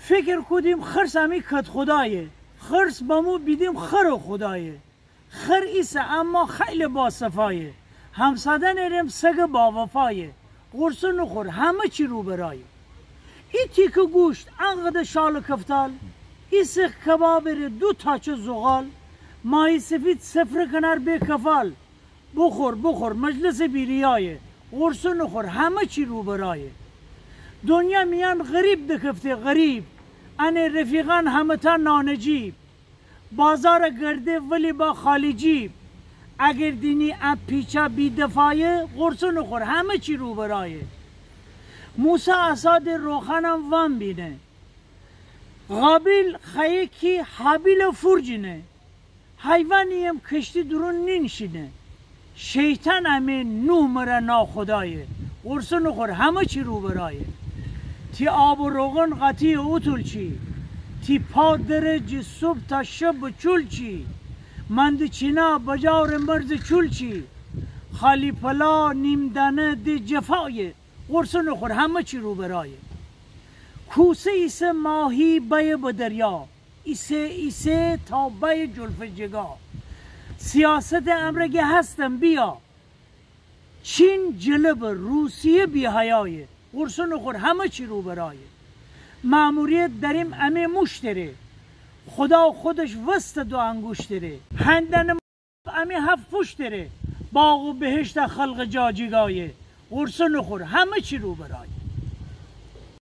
فکر کدیم خرس همی کت خدایه، خرس بامو بیدیم خر خدایه، خر ایسه اما خیلی با صفایه، همساده نرم سگ با وفایه، قرصه نخور همه چی رو برایه. ای تیک گوشت انقدر شال کفتال، ای سیخ کباب ره 2 تاچه زغال، ماهی سفید سفر کنار به کفال، بخور بخور مجلس بیریایه، قرصه نخور همه چی رو برایه. دنیا میان غریب دکفته غریب، انه رفیقان همه تا نانجیب، بازار گرده ولی با خالی جیب، اگر دینی اب پیچا بی دفاعه، قرصه نخور همه چی رو برایه. موسی اساد روخانم وان بینه، قابیل خیکی حابیل فرجینه، حیوانیم کشتی درون نینشینه، شیطان همین نومره ناخدایه، قرصه نخور همه چی رو برایه. تی آب و روغن قطی اوتول چی، تی پادر جی صبح تا شب چول چی، مند چینا بجار مرز چول چی، خالی پلا نیم دانه دی جفایه، قرصه نخور همه چی رو برایه. کوسه ایسه ماهی بای بدریا، ایسه تا بای جلف جگا، سیاست امرگه هستم بیا، چین جلب روسیه بی حیایه، قرصه نخور همه چی رو برایه. ماموریت دریم امه مشتره، خدا خودش وسط 2 انگشتره، هندن امه 7 پشتره، باغ و بهشت خلق جاجگایه، قرصه نخور همه چی رو برایه.